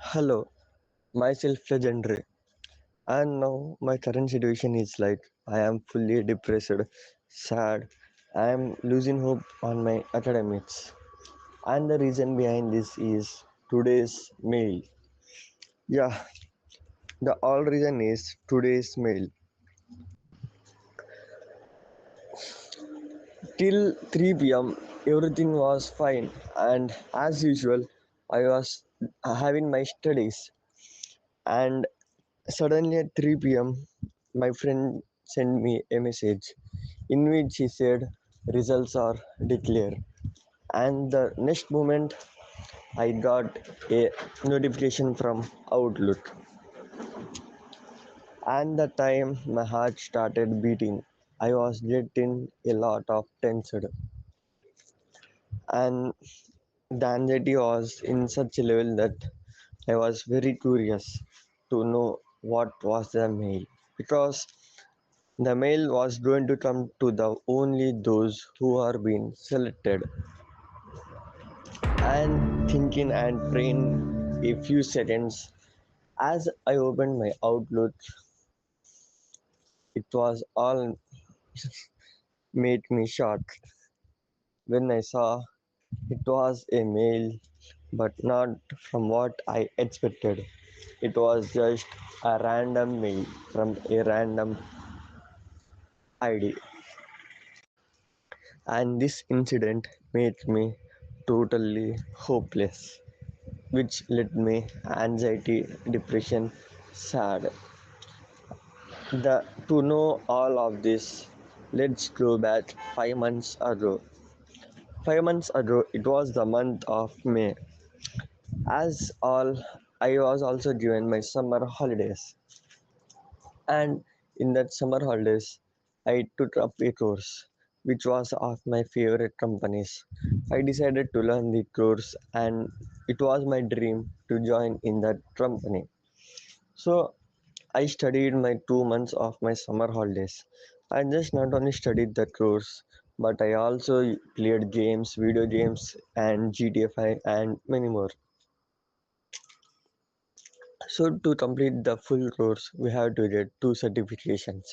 Hello, myself Legendary. And now my current situation is like I am fully depressed, sad, I am losing hope on my academics. And the reason behind this is today's mail. Yeah, the all reason is today's mail. Till 3 p.m. everything was fine, and as usual I was having my studies, and suddenly at 3 p.m. my friend sent me a message in which he said results are declared, and the next moment I got a notification from Outlook, and the time my heart started beating. I was getting a lot of tension, and the anxiety was in such a level that I was very curious to know what was the mail, because the mail was going to come to the only those who are being selected. And thinking and praying a few seconds, as I opened my Outlook, it was all made me shocked when I saw it was a mail, but not from what I expected. It was just a random mail from a random ID, and this incident made me totally hopeless, which led me anxiety, depression, sad. To know all of this, let's go back 5 months ago. 5 months ago, it was the month of May. As all, I was also given my summer holidays, and in that summer holidays, I took up a course which was of my favorite companies. I decided to learn the course, and it was my dream to join in that company. So I studied my 2 months of my summer holidays. I just not only studied the course, but I also played games, video games, and GTA 5 and many more. So to complete the full course, we have to get two certifications.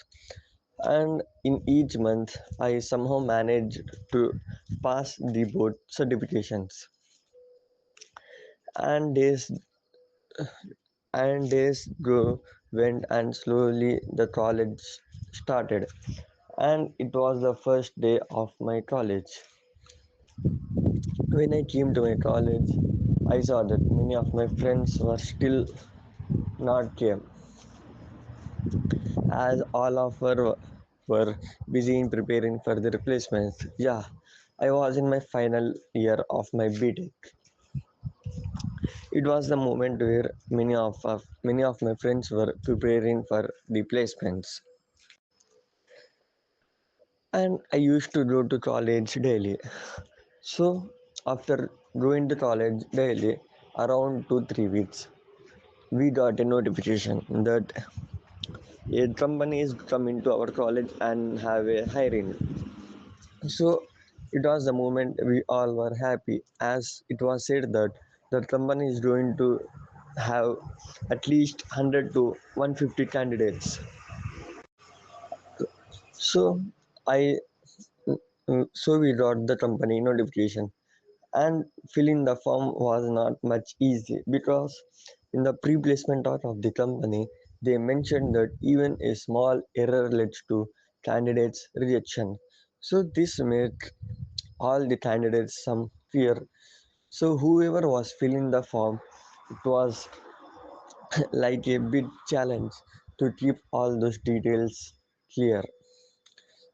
And in each month, I somehow managed to pass the both certifications. And days go went, and slowly the college started, and it was the first day of my college. When I came to my college, I saw that many of my friends were still not came, as all of were busy in preparing for the replacements. Yeah, I was in my final year of my BTech. It was the moment where many of my friends were preparing for the placements, and I used to go to college daily. So after going to college daily around 2 3 weeks, we got a notification that a company is coming to our college and have a hiring. So it was the moment we all were happy, as it was said that the company is going to have at least 100 to 150 candidates. So I so we got the company notification, and filling the form was not much easy, because in the pre-placement part of the company they mentioned that even a small error leads to candidates rejection. So this made all the candidates some fear. So whoever was filling the form, it was like a big challenge to keep all those details clear.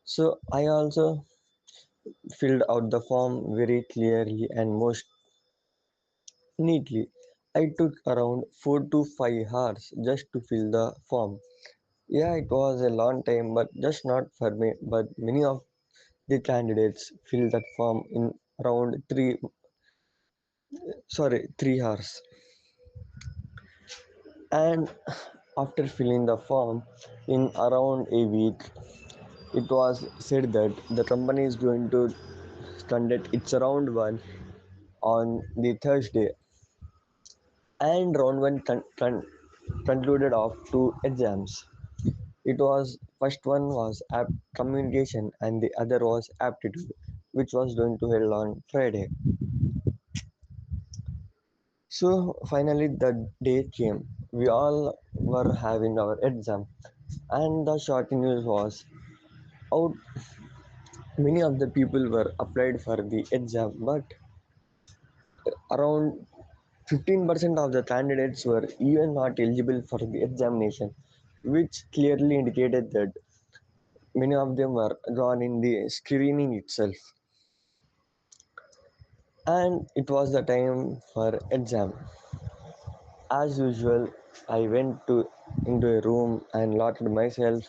So I also filled out the form very clearly and most neatly. I took around 4 to 5 hours just to fill the form. Yeah, it was a long time, but just not for me. But many of the candidates filled that form in around 3 hours. And after filling the form in around a week, it was said that the company is going to conduct its round one on the Thursday. and round one concluded of two exams. It was first one was communication and the other was aptitude, which was going to held on Friday. So finally the day came. We all were having our exam, and the short news was out. Many of the people were applied for the exam, but around 15% of the candidates were even not eligible for the examination, which clearly indicated that many of them were gone in the screening itself. And it was the time for exam. As usual, I went to into a room and locked myself.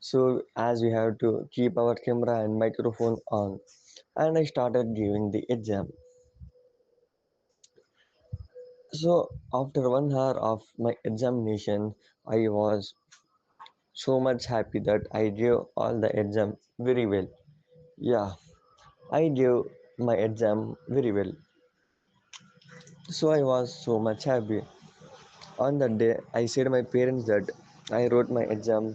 So as we have to keep our camera and microphone on, and I started giving the exam. So after 1 hour of my examination, I was so much happy that I gave all the exam very well. Yeah, I gave my exam very well. So I was so much happy. On that day, I said my parents that I wrote my exam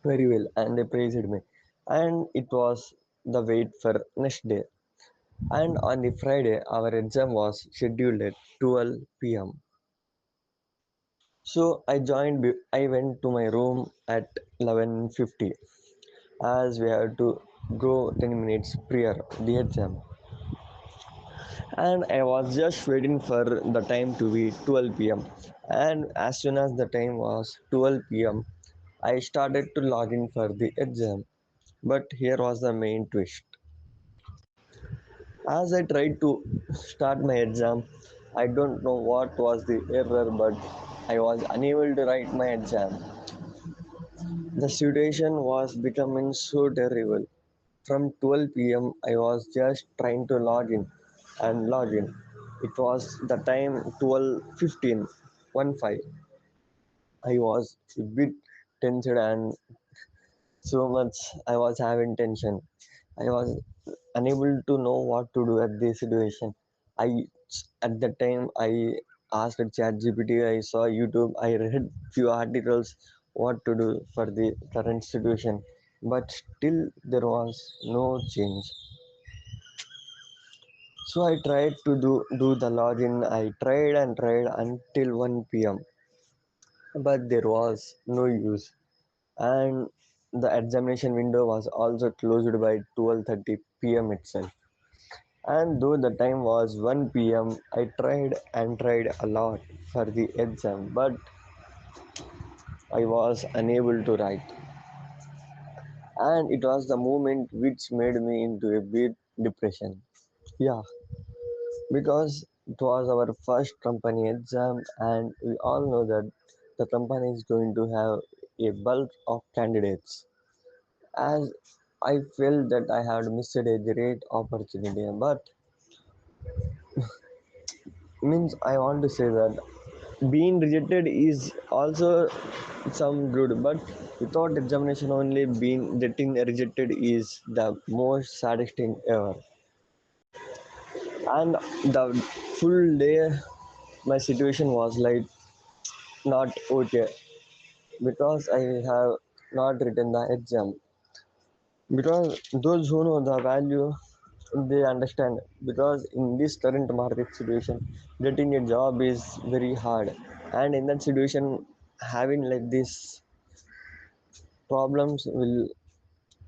very well and they praised me. And it was the wait for next day. And on the Friday, our exam was scheduled at 12 p.m. So I went to my room at 11:50 as we had to go 10 minutes prior the exam. And I was just waiting for the time to be 12 p.m. And as soon as the time was 12 p.m., I started to log in for the exam. But here was the main twist. As I tried to start my exam, I don't know what was the error, but I was unable to write my exam. The situation was becoming so terrible. From 12 p.m., I was just trying to log in and log in. It was the time 12:15, 1 5. I was a bit tensed and so much I was having tension. I was unable to know what to do at this situation. I at the time I asked ChatGPT, I saw YouTube, I read few articles what to do for the current situation, but still there was no change. So I tried to do the login. I tried and tried until 1 p.m. but there was no use. And the examination window was also closed by 12:30 p.m. itself. And though the time was 1 p.m., I tried and tried a lot for the exam, but I was unable to write. And it was the moment which made me into a bit depression. Yeah, because it was our first company exam, and we all know that the company is going to have a bulk of candidates. As I felt that I had missed a great opportunity, but means I want to say that being rejected is also some good, but without examination only being getting rejected is the most saddest thing ever. And the full day my situation was like not okay because I have not written the exam. Because those who know the value they understand, because in this current market situation getting a job is very hard, and in that situation having like this problems will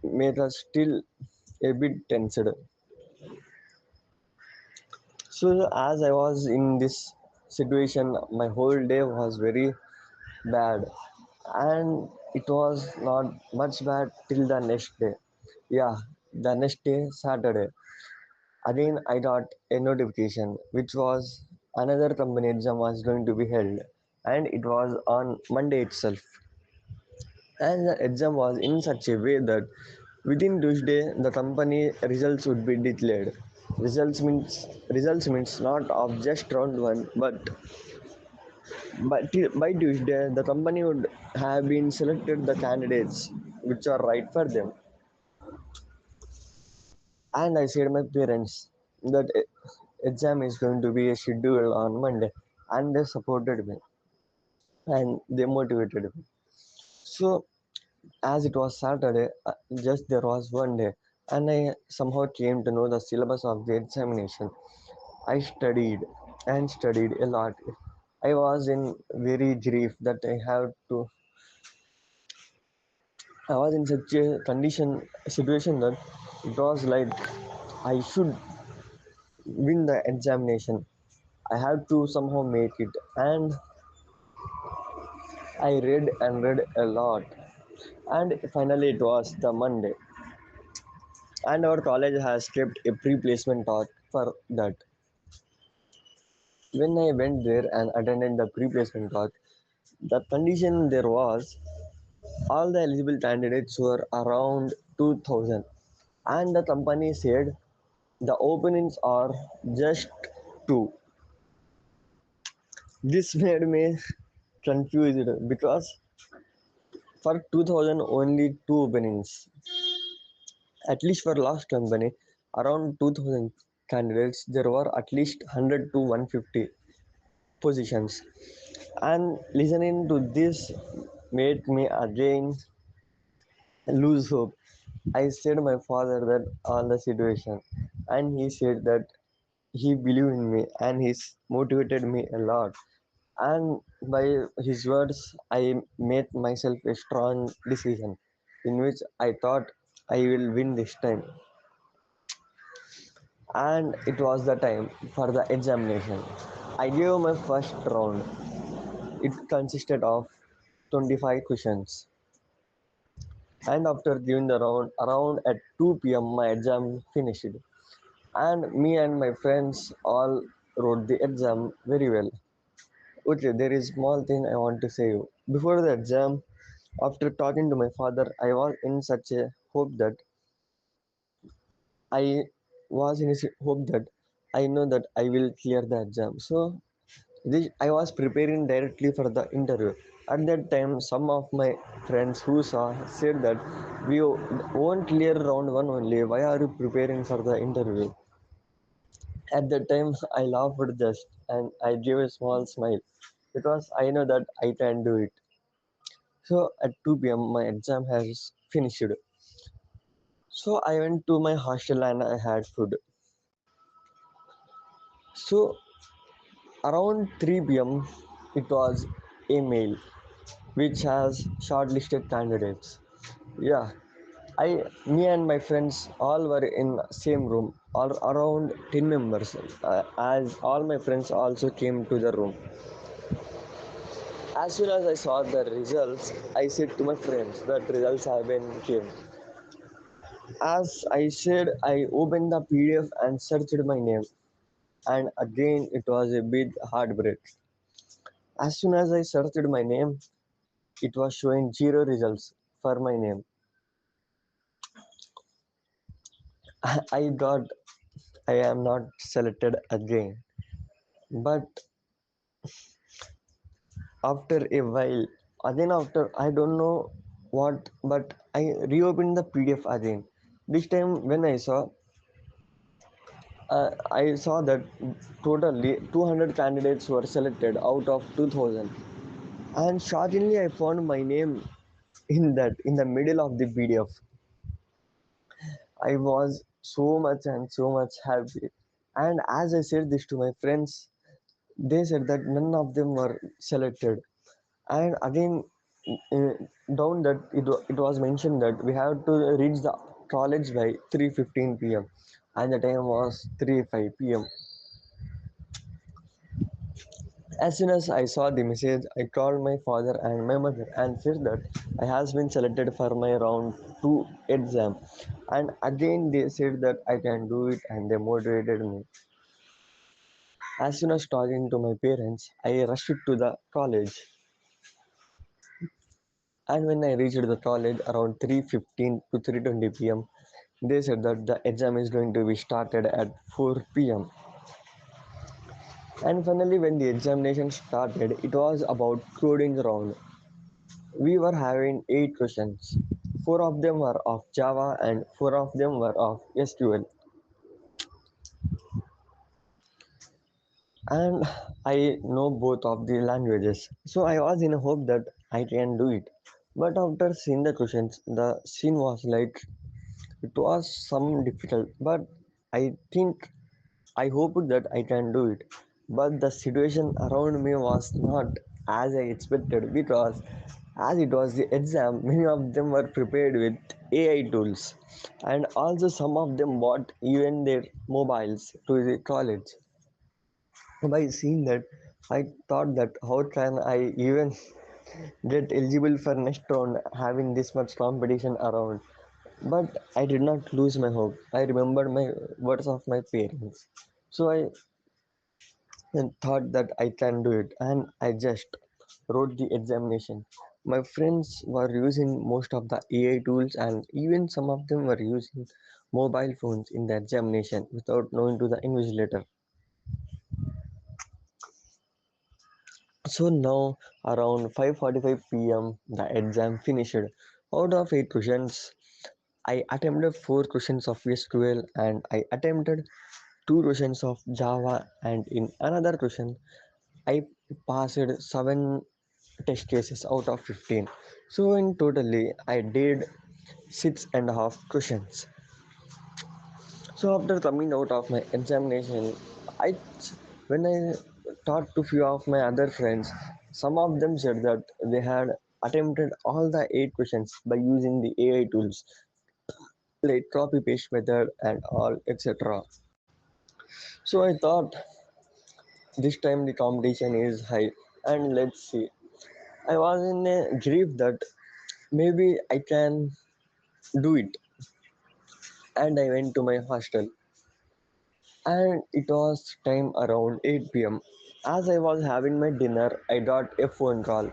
make us still a bit tensed. So as I was in this situation, my whole day was very bad, and it was not much bad till the next day. Yeah, the next day, Saturday, again I got a notification which was another company exam was going to be held, and it was on Monday itself. And the exam was in such a way that within Tuesday the company results would be declared. Results means not of just round one, but by Tuesday the company would have been selected the candidates which are right for them. And I said my parents that exam is going to be scheduled on Monday. and they supported me and they motivated me. So as it was Saturday, just there was one day, and I somehow came to know the syllabus of the examination. I studied and studied a lot. I was in very grief that I was in such a situation that it was like I should win the examination. I had to somehow make it, and I read and read a lot. And finally, it was the Monday, and our college has kept a pre-placement talk for that. When I went there and attended the pre-placement talk, the condition there was all the eligible candidates were around 2000, and the company said the openings are just two. This made me confused because for 2000 only two openings. At least for last company, around 2000 candidates, there were at least 100 to 150 positions. And listening to this made me again lose hope. I said my father that on the situation, and he said that he believed in me and he's motivated me a lot. And by his words, I made myself a strong decision in which I thought I will win this time. And it was the time for the examination. I gave my first round. It consisted of 25 questions. And after giving the round, around at 2 p.m., my exam finished. And me and my friends all wrote the exam very well. Okay, there is small thing I want to say you. Before the exam, after talking to my father, I was in such a hope that I was in a hope that I know that I will clear the exam. So I was preparing directly for the interview. At that time, some of my friends who saw said that we won't clear round one only. Why are you preparing for the interview? At that time, I laughed just and I gave a small smile because I know that I can do it. So at 2 p.m., my exam has finished. So I went to my hostel and I had food. So around 3 p.m., it was a mail which has shortlisted candidates. Yeah, me and my friends all were in same room, all around 10 members. As all my friends also came to the room. As soon as I saw the results, I said to my friends that results have been came. As I said, I opened the PDF and searched my name, and again it was a big heartbreak. As soon as I searched my name, it was showing zero results for my name. I got I am not selected again. But after a while, again after I don't know what, but I reopened the PDF again. This time when I saw that totally 200 candidates were selected out of 2000, and shockingly I found my name in the middle of the PDF. I was so much and so much happy. And as I said this to my friends, they said that none of them were selected. And again, uh, down that it was mentioned that we have to reach the college by 3:15 p.m. and the time was 3:05 p.m. As soon as I saw the message, I called my father and my mother and said that I has been selected for my round 2 exam. And again they said that I can do it and they motivated me. As soon as talking to my parents, I rushed to the college. And when I reached the college around 3:15 to 3:20 p.m., they said that the exam is going to be started at 4 p.m. And finally, when the examination started, it was about coding round. We were having 8 questions. Four of them were of Java and four of them were of SQL. and I know both of the languages. So I was in a hope that I can do it. But after seeing the questions, the scene was like it was some difficult, but I think I hoped that I can do it. But the situation around me was not as I expected because as it was the exam, many of them were prepared with AI tools, and also some of them bought even their mobiles to the college. By seeing that, I thought that how can I even get eligible for next round having this much competition around. But I did not lose my hope. I remembered my words of my parents. So I thought that I can do it, and I just wrote the examination. My friends were using most of the AI tools, and even some of them were using mobile phones in the examination without knowing to the invigilator. So now around 5:45 p.m. the exam finished. Out of 8 questions, I attempted 4 questions of SQL and I attempted 2 questions of Java, and in another question I passed 7 test cases out of 15. So in totally I did 6.5 questions. So after coming out of my examination, I when I talked to few of my other friends, some of them said that they had attempted all the 8 questions by using the AI tools like copy paste method and all etc. So I thought this time the competition is high, and let's see. I was in a grief that maybe I can do it, and I went to my hostel, and it was time around 8 p.m. As I was having my dinner, I got a phone call,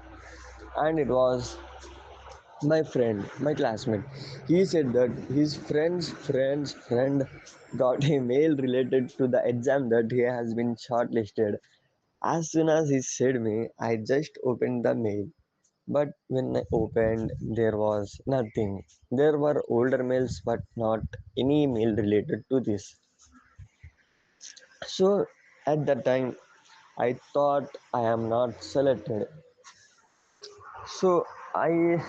and it was my friend, my classmate. He said that his friend's friend got a mail related to the exam that he has been shortlisted. As soon as he said me, I just opened the mail. But when I opened, there was nothing. There were older mails, but not any mail related to this. So at that time, I thought I am not selected. So I,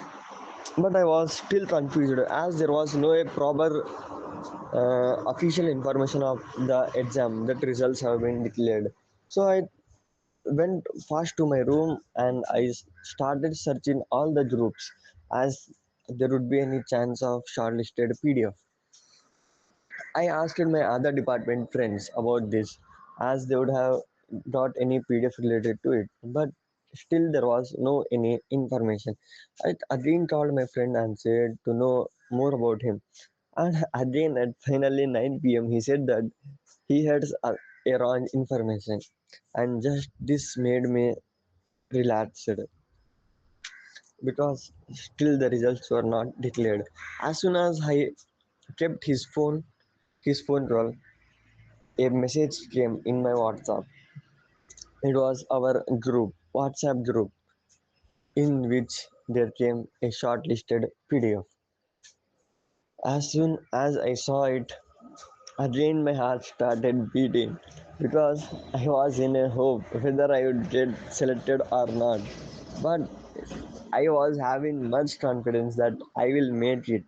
but I was still confused as there was no proper official information of the exam that results have been declared. So I went fast to my room and I started searching all the groups as there would be any chance of shortlisted PDF. I asked my other department friends about this as they would have got any PDF related to it, but still there was no any information. I again called my friend and said to know more about him. And again at finally 9 p.m. he said that he had a wrong information, and just this made me relaxed because still the results were not declared. As soon as I kept his phone roll, a message came in my WhatsApp. It was our group, WhatsApp group, in which there came a shortlisted PDF. As soon as I saw it, again my heart started beating because I was in a hope whether I would get selected or not. But I was having much confidence that I will make it.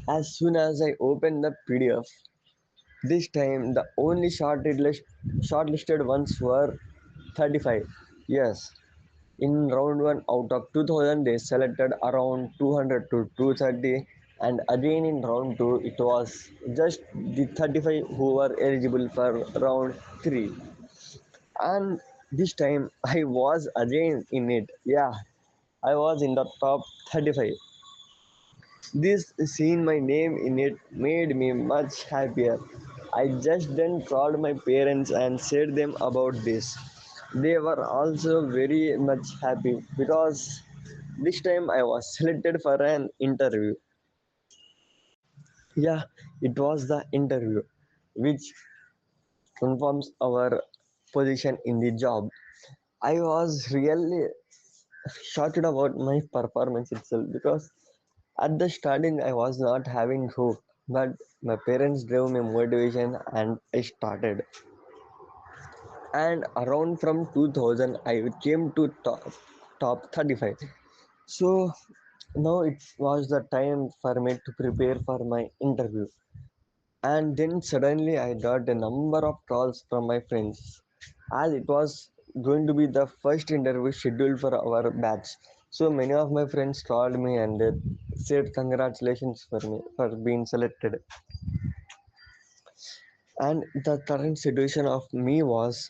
As soon as I opened the PDF, this time the only shortlisted ones were 35. Yes, in round 1 out of 2000 they selected around 200 to 230, and again in round 2 it was just the 35 who were eligible for round 3, and this time I was again in it. Yeah, I was in the top 35. This seeing my name in it made me much happier. I just then called my parents and said them about this. They were also very much happy because this time I was selected for an interview. Yeah, it was the interview which confirms our position in the job. I was really shocked about my performance itself because at the starting I was not having hope, but my parents gave me motivation and I started. and around from 2000 I came to top 35. So now it was the time for me to prepare for my interview. And then suddenly I got a number of calls from my friends as it was going to be the first interview scheduled for our batch. So many of my friends called me and they said congratulations for me for being selected. And the current situation of me was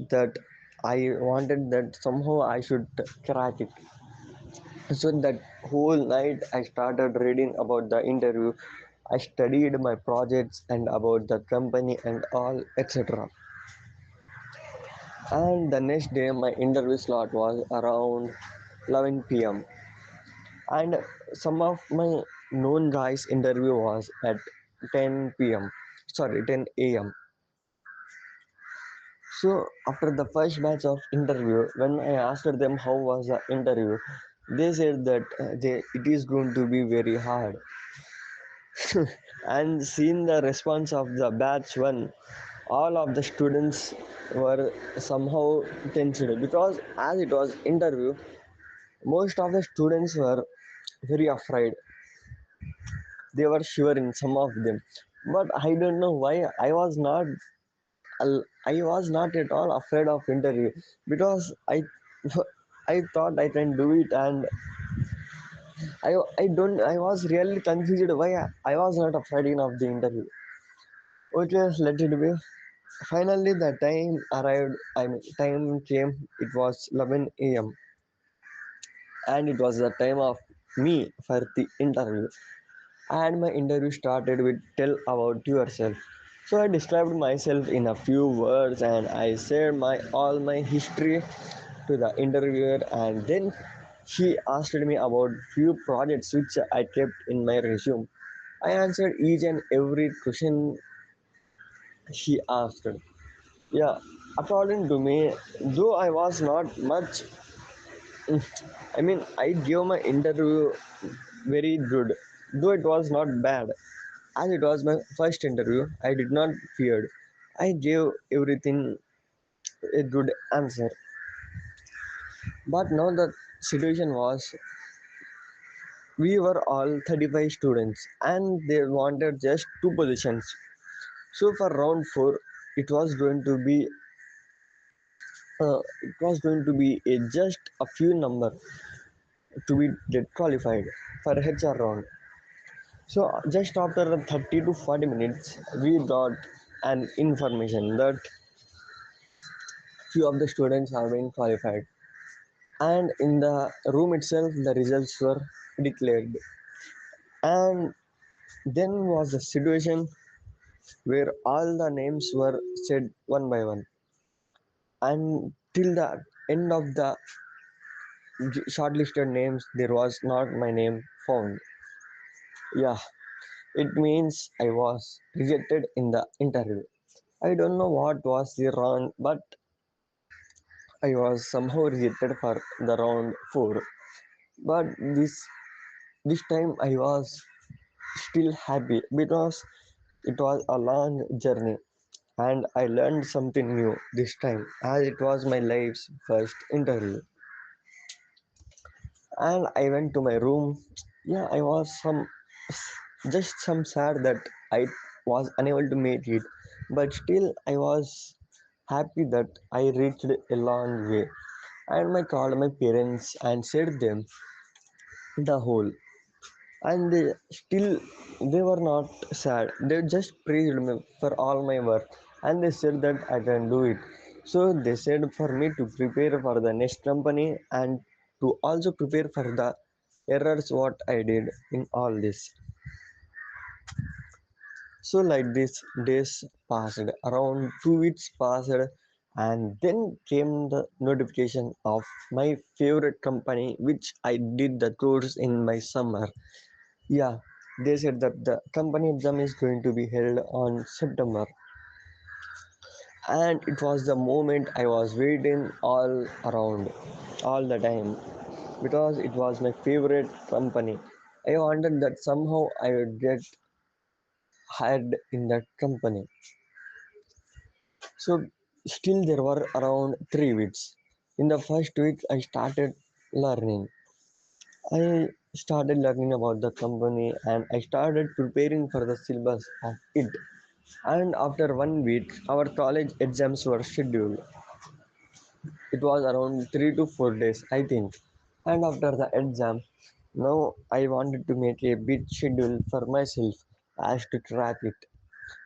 that I wanted that somehow I should crack it. So that whole night I started reading about the interview. I studied my projects and about the company and all etc. And the next day my interview slot was around 11 p.m. and some of my known guys interview was at 10 p.m. Sorry, 10 a.m. So after the first batch of interview, when I asked them how was the interview, they said that it is going to be very hard. And seeing the response of the batch one, all of the students were somehow tensed because as it was interview, most of the students were very afraid. They were shivering, some of them, but I don't know why I was not at all afraid of interview because I thought I can do it, and I was really confused why I was not afraid of the interview. Okay, let it be. Finally, the time arrived. I mean, time came. It was 11 a.m. and it was the time of me for the interview. And my interview started with tell about yourself. So I described myself in a few words and I shared my all my history to the interviewer, and then she asked me about few projects which I kept in my resume. I answered each and every question she asked. Yeah, according to me, though I was not much, I mean, I gave my interview very good, though it was not bad. As it was my first interview, I did not fear. I gave everything a good answer. But now the situation was we were all 35 students and they wanted just two positions. So for round 4, it was going to be just a few number to be get qualified for HR round. So just after 30 to 40 minutes, we got an information that few of the students have been qualified, and in the room itself the results were declared. And then was the situation where all the names were said one by one, and till the end of the shortlisted names there was not my name found. Yeah, it means I was rejected in the interview. I don't know what was the wrong, but I was somehow rejected for the round 4. But this time I was still happy because it was a long journey and I learned something new this time as it was my life's first interview. And I went to my room. Yeah, I was just some sad that I was unable to make it, but still I was happy that I reached a long way. And I called my parents and said them the whole, and they were not sad. They just praised me for all my work and they said that I can do it. So they said for me to prepare for the next company and to also prepare for the errors what I did in all this. So like this days passed, around 2 weeks passed, and then came the notification of my favorite company which I did the course in my summer. Yeah, they said that the company exam is going to be held on September, and it was the moment I was waiting all around, all the time, because it was my favorite company. I wanted that somehow I would get hired in that company. So Still, there were around 3 weeks. In the first week, learning. I started learning about the company and I started preparing for the syllabus of it. And after 1 week, our college exams were scheduled. It was around 3 to 4 days, I think. And after the exam, now I wanted to make a bit schedule for myself as to track it.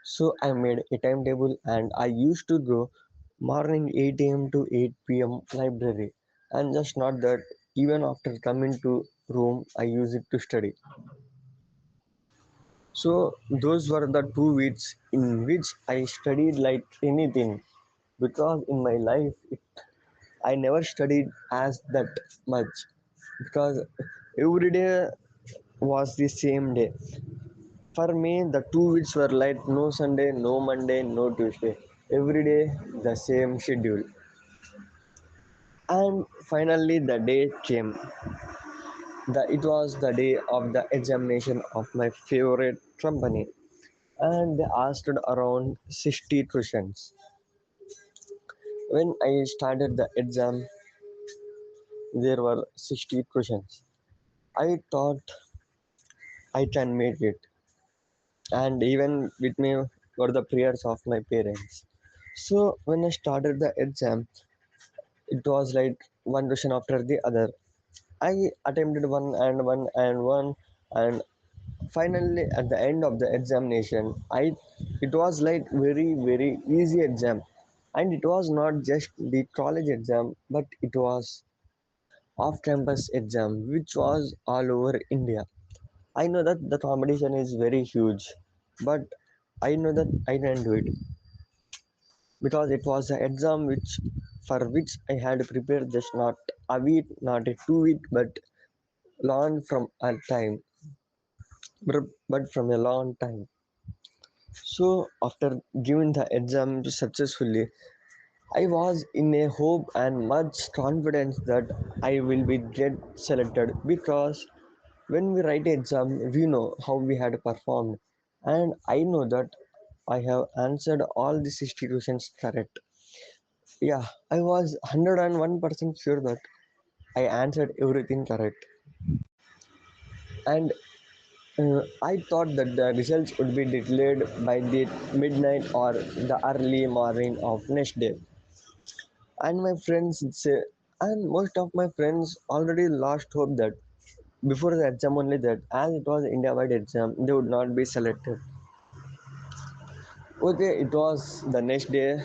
So I made a timetable and I used to go morning 8 a.m. to 8 p.m. library. And just not that, even after coming to room, I use it to study. So those were the 2 weeks in which I studied like anything because in my life I never studied as that much because every day was the same day. For me, the 2 weeks were like no Sunday, no Monday, no Tuesday. Every day the same schedule. And finally, the day came. It was the day of the examination of my favorite company, and they asked around 60 questions. When I started the exam, there were 60 questions. I thought I can make it, and even with me were the prayers of my parents. So when I started the exam, it was like one question after the other. I attempted one, and finally at the end of the examination, it was like very easy exam, and it was not just the college exam, but it was off-campus exam, which was all over India. I know that the competition is very huge, but I know that I can do it because it was an exam for which I had prepared just not a week, not a 2 week, but long from a time, but from a long time. So after giving the exam successfully, I was in a hope and much confidence that I will be get selected because when we write exam, we know how we had performed, and I know that I have answered all the 60 questions correct. Yeah, I was 101% sure that I answered everything correct, and I thought that the results would be declared by the midnight or the early morning of next day. And my friends say, and most of my friends already lost hope that before the exam only that as it was India-wide exam, they would not be selected. Okay, it was the next day,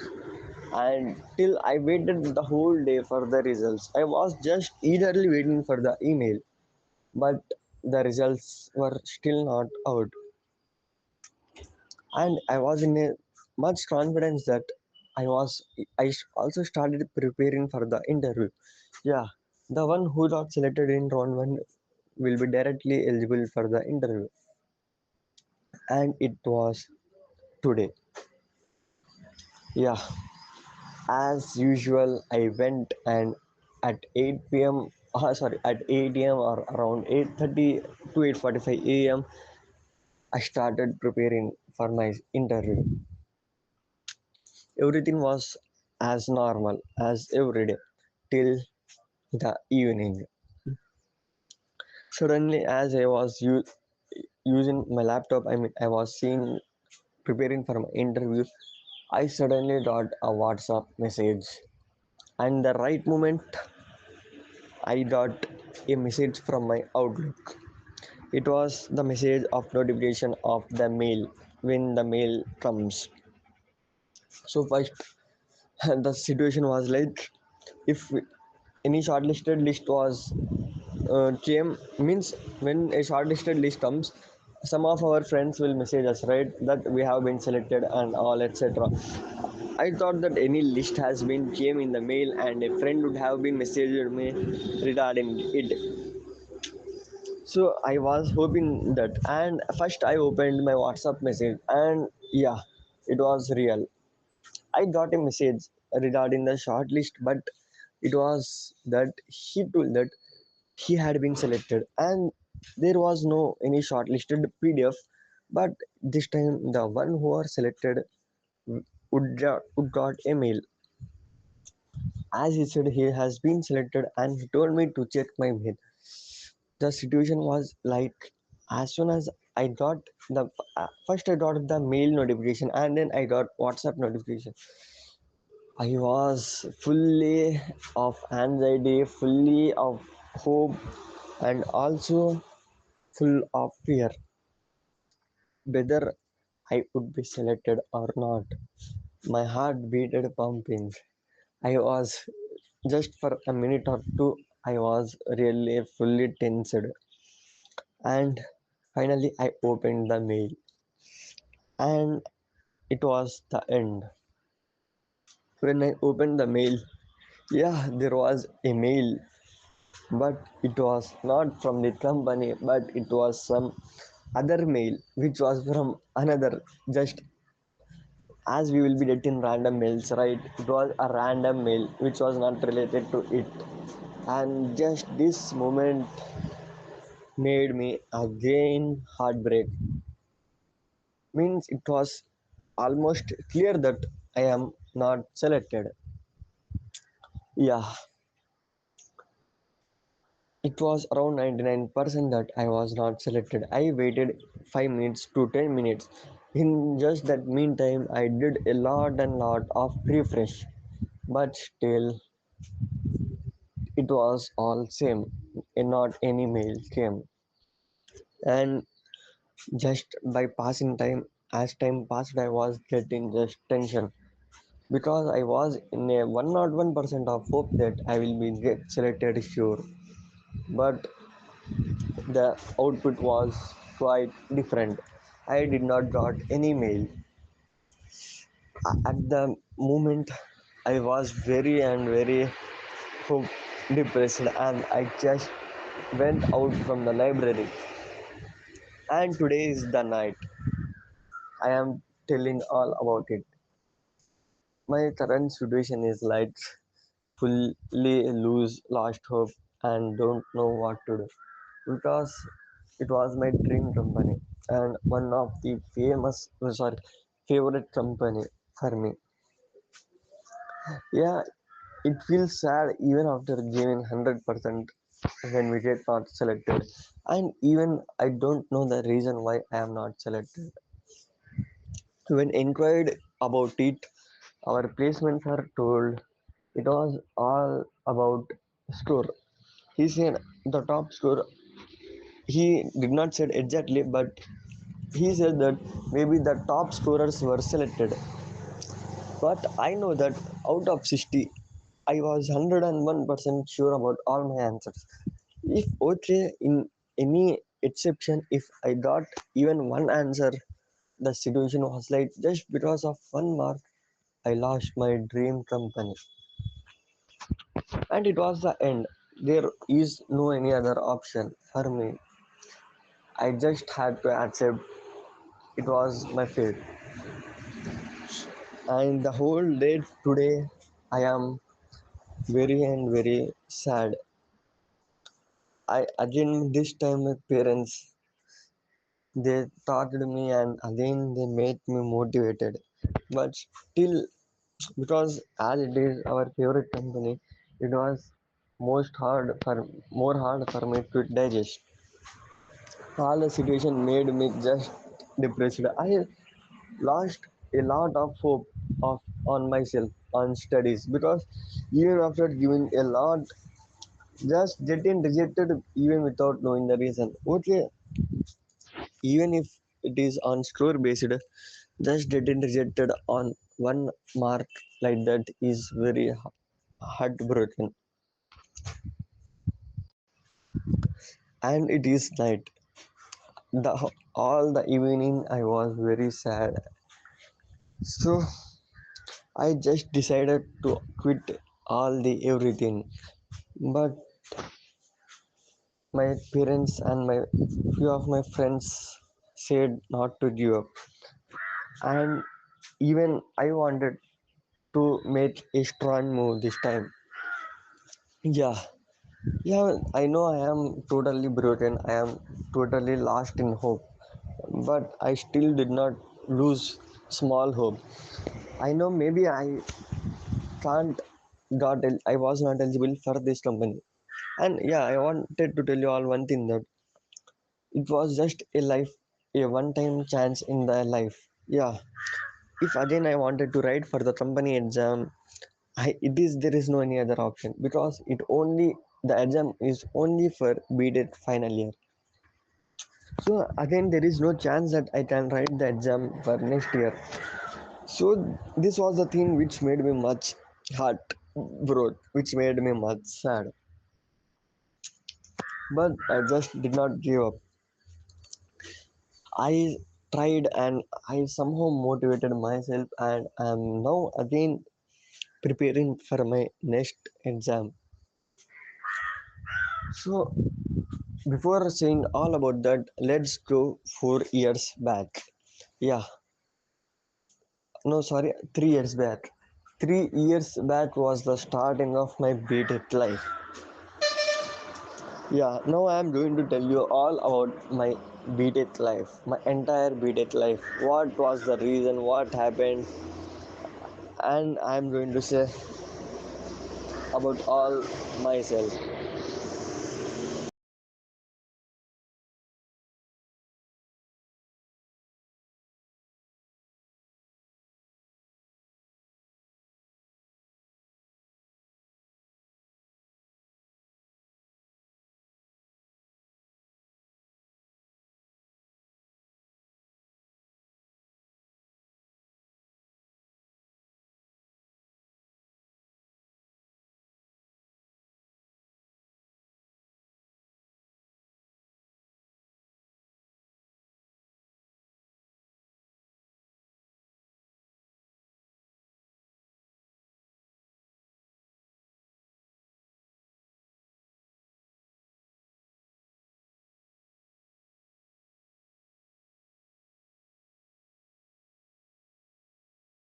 and till I waited the whole day for the results. I was just eagerly waiting for the email, but the results were still not out, and I was in a much confidence that I also started preparing for the interview. Yeah, the one who got selected in round one will be directly eligible for the interview, and it was today. Yeah, as usual, I went and at 8 p.m. Sorry, at 8 a.m. or around 8:30 to 8:45 a.m. I started preparing for my interview. Everything was as normal as every day till the evening. Suddenly, as I was using my laptop, I was seeing preparing for my interview. I suddenly got a WhatsApp message, and the right moment I got a message from my Outlook. It was the message of notification of the mail when the mail comes. So first, the situation was like if any shortlisted list was came means when a shortlisted list comes, some of our friends will message us right that we have been selected and all etc. I thought that any list has been came in the mail and a friend would have been messaged me regarding it. So I was hoping that, and first I opened my WhatsApp message, and yeah, it was real. I got a message regarding the shortlist, but it was that he told that he had been selected and there was no any shortlisted PDF, but this time the one who are selected would got a mail. As he said, he has been selected and he told me to check my mail. The situation was like, as soon as I got the first I got the mail notification and then I got WhatsApp notification. I was fully of anxiety, fully of hope, and also full of fear whether I would be selected or not. My heart beated pumping. I was just for a minute or two, I was really fully tensed. And finally, I opened the mail, and it was the end. When I opened the mail, yeah, there was a mail, but it was not from the company, but it was some other mail, which was from another. Just as we will be getting random mails, right? It was a random mail which was not related to it. And just this moment made me again heartbreak. Means it was almost clear that I am not selected. Yeah, it was around 99% that I was not selected. I waited 5 minutes to 10 minutes. In just that meantime, I did a lot and lot of refresh. But still, it was all same. Not any mail came. And just by passing time, as time passed, I was getting just tension because I was in a 101% of hope that I will be get selected sure. But the output was quite different. I did not got any mail. At the moment, I was very and very hope depressed, and I just went out from the library. And today is the night. I am telling all about it. My current situation is like fully lose lost hope and don't know what to do because it was my dream company and one of the famous sorry favorite company for me. Yeah, it feels sad even after giving 100% when we get not selected, and even I don't know the reason why I am not selected. When inquired about it, our placements are told it was all about score. He said the top score. He did not said exactly, but he said that maybe the top scorers were selected. But I know that out of 60, I was 101% sure about all my answers. If okay, in any exception, if I got even one answer, the situation was like just because of one mark, I lost my dream company. And it was the end. There is no any other option for me. I just had to accept it was my fate. And the whole day today, I am very and very sad. I again this time my parents they taught me and again they made me motivated. But still, because as it is our favorite company, it was more hard for me to digest. All the situation made me just depressed. I lost a lot of hope of on myself on studies because even after giving a lot, just getting rejected even without knowing the reason. Okay, even if it is on score based, just getting rejected on one mark like that is very heartbroken. And it is night. The all the evening I was very sad. So I just decided to quit all the everything. But my parents and my few of my friends said not to give up. And even I wanted to make a strong move this time. Yeah, yeah, I know I am totally broken. I am totally lost in hope. But I still did not lose small hope. I know maybe I can't I was not eligible for this company. And yeah, I wanted to tell you all one thing, that it was just a one-time chance in the life. Yeah, if again I wanted to write for the company exam, there is no any other option, because the exam is only for BTech final year. So again, there is no chance that I can write the exam for next year. So this was the thing which made me much hurt, bro, which made me much sad. But I just did not give up. I tried and I somehow motivated myself, and I'm now again preparing for my next exam. So before saying all about that, let's go 4 years back. Yeah, no, sorry, 3 years back. 3 years back was the starting of my BTech life. Yeah, now I am going to tell you all about my BTech life, my entire BTech life. What was the reason, what happened, and I am going to say about all myself.